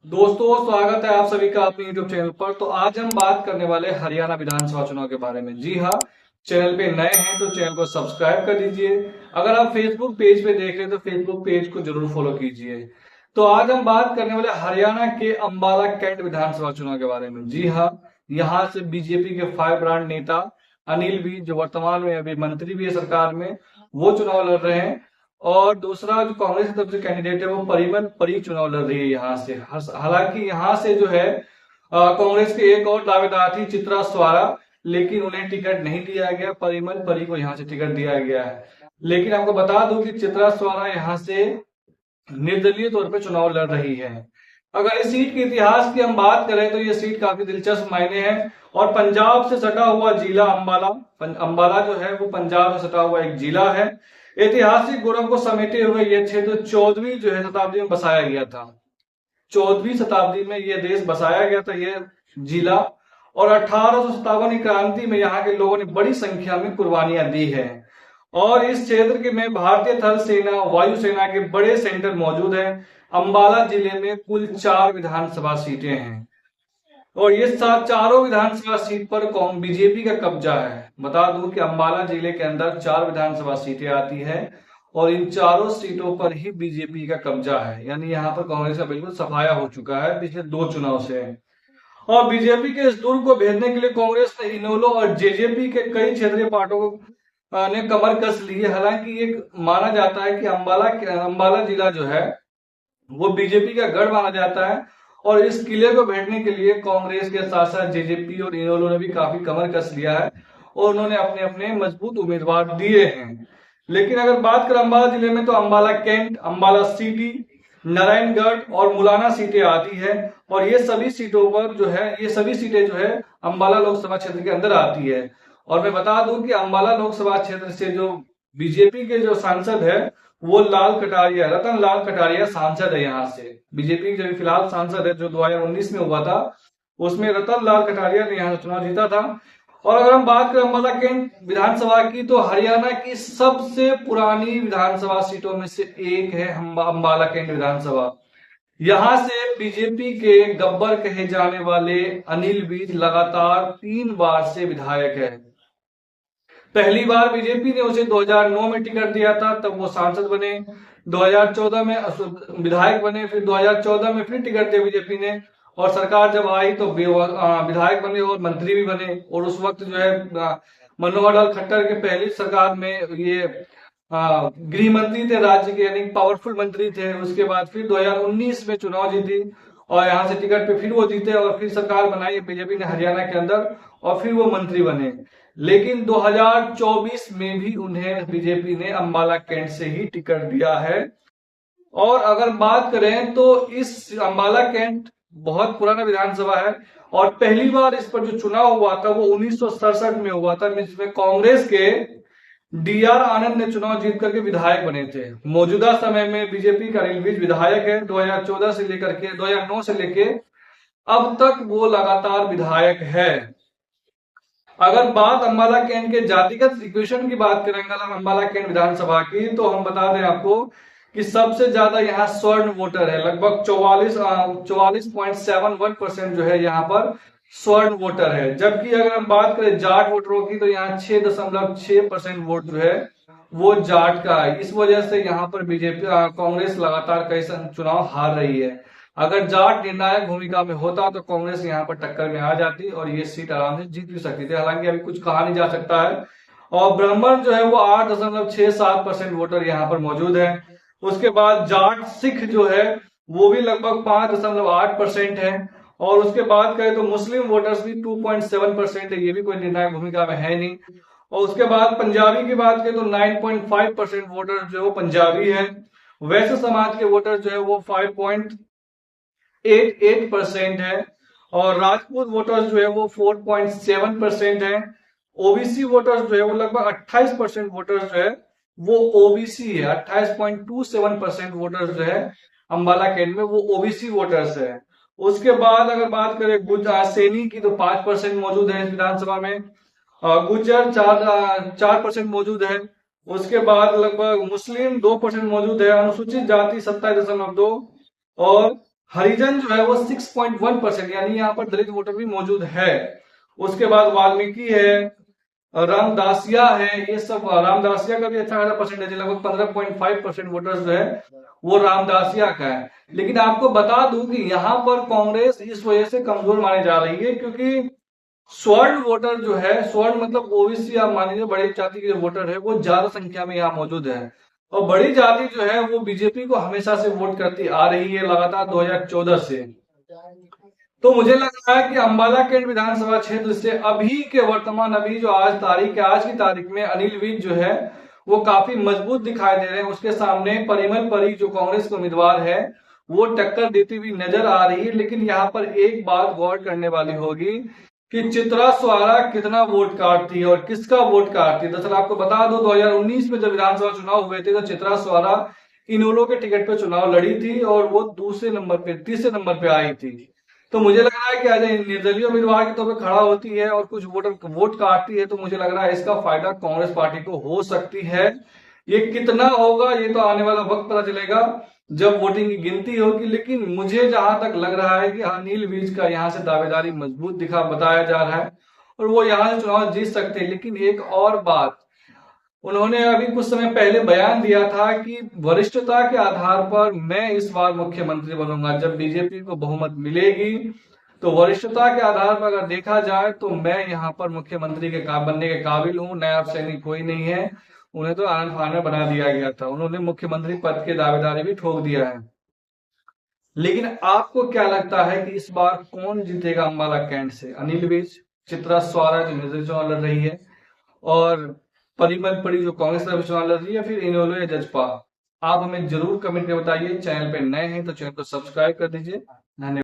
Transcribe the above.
दोस्तों, स्वागत है आप सभी का अपने YouTube चैनल पर। तो आज हम बात करने वाले हरियाणा विधानसभा चुनाव के बारे में। जी हाँ, चैनल पे नए हैं तो चैनल को सब्सक्राइब कर दीजिए। अगर आप फेसबुक पेज पे देख रहे हैं तो फेसबुक पेज को जरूर फॉलो कीजिए। तो आज हम बात करने वाले हरियाणा के अंबाला कैंट विधानसभा चुनाव के बारे में। जी हाँ, यहाँ से बीजेपी के फायर ब्रांड नेता अनिल विज, जो वर्तमान में अभी मंत्री भी है सरकार में, वो चुनाव लड़ रहे हैं। और दूसरा जो कांग्रेस की तरफ से कैंडिडेट है वो परिमल परी चुनाव लड़ रही है यहाँ से। हालांकि यहाँ से जो है कांग्रेस के एक और दावेदार थी चित्रा स्वारा, लेकिन उन्हें टिकट नहीं दिया गया। परिमल परी को यहाँ से टिकट दिया गया है। लेकिन आपको बता दूं कि चित्रा स्वारा यहाँ से निर्दलीय तौर पर चुनाव लड़ रही है। अगर इस सीट के इतिहास की हम बात करें तो ये सीट काफी दिलचस्प मायने है। और पंजाब से सटा हुआ जिला अंबाला, अंबाला जो है वो पंजाब से सटा हुआ एक जिला है। ऐतिहासिक गौरव को समेटे हुए यह क्षेत्र 14वीं जो है शताब्दी में बसाया गया था। 14वीं शताब्दी में यह देश बसाया गया था, यह जिला। और 1857 की क्रांति में यहाँ के लोगों ने बड़ी संख्या में कुर्बानियां दी है। और इस क्षेत्र के में भारतीय थल सेना, वायुसेना के बड़े सेंटर मौजूद हैं। अंबाला जिले में कुल 4 विधानसभा सीटें हैं और ये चारों विधानसभा सीट पर बीजेपी का कब्जा है। बता दूं कि अंबाला जिले के अंदर 4 विधानसभा सीटें आती है और इन चारों सीटों पर ही बीजेपी का कब्जा है। यानी यहाँ पर कांग्रेस का बिल्कुल सफाया हो चुका है पिछले 2 चुनाव से। और बीजेपी के इस दुर्ग को भेदने के लिए कांग्रेस ने इनेलो और जेजेपी के कई क्षेत्रीय पार्टियों ने कमर कस ली है। हालांकि ये माना जाता है कि अंबाला जिला जो है वो बीजेपी का गढ़ माना जाता है। और इस किले को भेजने के लिए कांग्रेस के साथ साथ जेजेपी और इनेलो ने भी काफी कमर कस लिया है और उन्होंने अपने अपने मजबूत उम्मीदवार दिए हैं। लेकिन अगर बात करें अंबाला जिले में तो अंबाला कैंट, अंबाला सिटी, नारायणगढ़ और मुलाना सीटें आती है। और ये सभी सीटों पर जो है, ये सभी सीटें जो है अंबाला लोकसभा क्षेत्र के अंदर आती है। और मैं बता दूं कि अंबाला लोकसभा क्षेत्र से जो बीजेपी के जो सांसद है वो लाल कटारिया, रतन लाल कटारिया सांसद है। यहाँ से बीजेपी के जो फिलहाल सांसद है, जो 2019 में हुआ था, उसमें रतन लाल कटारिया ने यहाँ चुनाव जीता था। और अगर हम बात करें अंबाला कैंट विधानसभा की तो हरियाणा की सबसे पुरानी विधानसभा सीटों में से एक है अंबाला कैंट विधानसभा। यहाँ से बीजेपी के गब्बर कहे जाने वाले अनिल विज लगातार 3 बार से विधायक है। पहली बार बीजेपी ने उसे 2009 में टिकट दिया था, तब वो सांसद बने। 2014 में विधायक बने, फिर 2014 में फिर टिकट दिया बीजेपी ने और सरकार जब आई तो विधायक बने और मंत्री भी बने। और उस वक्त जो है मनोहर लाल खट्टर के पहली सरकार में ये गृह मंत्री थे राज्य के, यानी पावरफुल मंत्री थे। उसके बाद फिर 2019 में चुनाव जीती और यहाँ से टिकट पे फिर वो जीते और फिर सरकार बनाई बीजेपी ने हरियाणा के अंदर और फिर वो मंत्री बने। लेकिन 2024 में भी उन्हें बीजेपी ने अंबाला कैंट से ही टिकट दिया है। और अगर बात करें तो इस अंबाला कैंट बहुत पुराना विधानसभा है और पहली बार इस पर जो चुनाव हुआ था वो 1967 में हुआ था, जिसमें कांग्रेस के डीआर आनंद ने चुनाव जीत करके विधायक बने थे। मौजूदा समय में बीजेपी का अनिल विज विधायक है। 2014 से लेकर के 2009 से लेके अब तक वो लगातार विधायक है। अगर बात अंबाला कैंट के जातिगत इक्वेशन की बात करेंगे अंबाला कैंट विधानसभा की, तो हम बता दें आपको कि सबसे ज्यादा यहाँ स्वर्ण वोटर है। लगभग 44.71% जो है यहाँ पर स्वर्ण वोटर है। जबकि अगर हम बात करें जाट वोटरों की तो यहाँ 6.6% वोट जो है वो जाट का है। इस वजह से यहाँ पर बीजेपी कांग्रेस लगातार कई चुनाव हार रही है। अगर जाट निर्णायक भूमिका में होता तो कांग्रेस यहाँ पर टक्कर में आ जाती और ये सीट आराम से जीत भी सकती थी। हालांकि अभी कुछ कहा नहीं जा सकता है। और ब्राह्मण जो है वो 8.67% वोटर यहाँ पर मौजूद है। उसके बाद जाट सिख जो है वो भी लगभग 5.8% है। और उसके बाद कहें तो मुस्लिम वोटर्स भी 2.7% है, ये भी कोई निर्णायक भूमिका में है नहीं। और उसके बाद पंजाबी की बात करें तो 9.5% वोटर जो है वो पंजाबी है। वैश्य समाज के वोटर जो है वो 5.88% है। और राजपूत वोटर्स जो है वो 4.7% है। ओबीसी वोटर्स जो है वो लगभग 28% वोटर्स जो है वो ओबीसी है। 28.27% वोटर्स जो है अंबाला कैंट में वो ओबीसी वोटर्स है। उसके बाद अगर बात करें सैनी की तो 5% मौजूद है इस विधानसभा में। गुज्जर 4% मौजूद है। उसके बाद लगभग मुस्लिम 2% मौजूद है। अनुसूचित जाति 27.2 और हरिजन जो है वो 6.1%, यानी यहाँ पर दलित वोटर भी मौजूद है। उसके बाद वाल्मीकि है, रामदासिया है, ये सब रामदासिया का भी अच्छा खासा परसेंटेज है, लगभग 15.5% वोटर्स जो है वो रामदासिया का है। लेकिन आपको बता दूं कि यहाँ पर कांग्रेस इस वजह से कमजोर मानी जा रही है क्योंकि स्वर्ण वोटर जो है, स्वर्ण मतलब ओबीसी, आप मान लीजिए बड़ी जाति के जो वोटर है वो ज्यादा संख्या में यहाँ मौजूद है। और बड़ी जाति जो है वो बीजेपी को हमेशा से वोट करती आ रही है, लगातार 2014 से। तो मुझे लग रहा है कि अंबाला कैंट विधानसभा क्षेत्र से अभी के वर्तमान, अभी जो आज तारीख है, आज की तारीख में अनिल विज जो है वो काफी मजबूत दिखाई दे रहे हैं। उसके सामने परिमल परी जो कांग्रेस के उम्मीदवार है वो टक्कर देती हुई नजर आ रही है। लेकिन यहाँ पर एक बात गौर करने वाली होगी कि चित्रा स्वारा कितना वोट काटती है और किसका वोट काटती है। दरअसल आपको बता दो 2019 में जब विधानसभा चुनाव हुए थे तो चित्रा स्वारा इनेलो के टिकट पर चुनाव लड़ी थी और वो दूसरे नंबर पे, तीसरे नंबर पे आई थी। तो मुझे लग रहा है कि आज निर्दलीय उम्मीदवार के तौर पर खड़ा होती है और कुछ वोटर वोट काटती है, तो मुझे लग रहा है इसका फायदा कांग्रेस पार्टी को हो सकती है। ये कितना होगा ये तो आने वाला वक्त पता चलेगा जब वोटिंग की गिनती होगी। लेकिन मुझे जहां तक लग रहा है कि अनिल विज का यहाँ से दावेदारी मजबूत दिखा बताया जा रहा है और वो यहाँ से चुनाव जीत सकते हैं। लेकिन एक और बात, उन्होंने अभी कुछ समय पहले बयान दिया था कि वरिष्ठता के आधार पर मैं इस बार मुख्यमंत्री बनूंगा। जब बीजेपी को बहुमत मिलेगी तो वरिष्ठता के आधार पर अगर देखा जाए तो मैं यहाँ पर मुख्यमंत्री के बनने के काबिल हूँ, नायब सैनिक कोई नहीं है। उन्हें तो आनंद फानर बना दिया गया था, उन्होंने मुख्यमंत्री पद के दावेदारी भी ठोक दिया है। लेकिन आपको क्या लगता है कि इस बार कौन जीतेगा अंबाला कैंट से? अनिल विज, चित्रा स्वारा जो निर्दलीय चुनाव लड़ रही है, और परिमल परी जो कांग्रेस का चुनाव लड़ रही है, फिर इनेलो या जजपा? आप हमें जरूर कमेंट में बताइए। चैनल पे नए हैं तो चैनल को सब्सक्राइब कर दीजिए। धन्यवाद।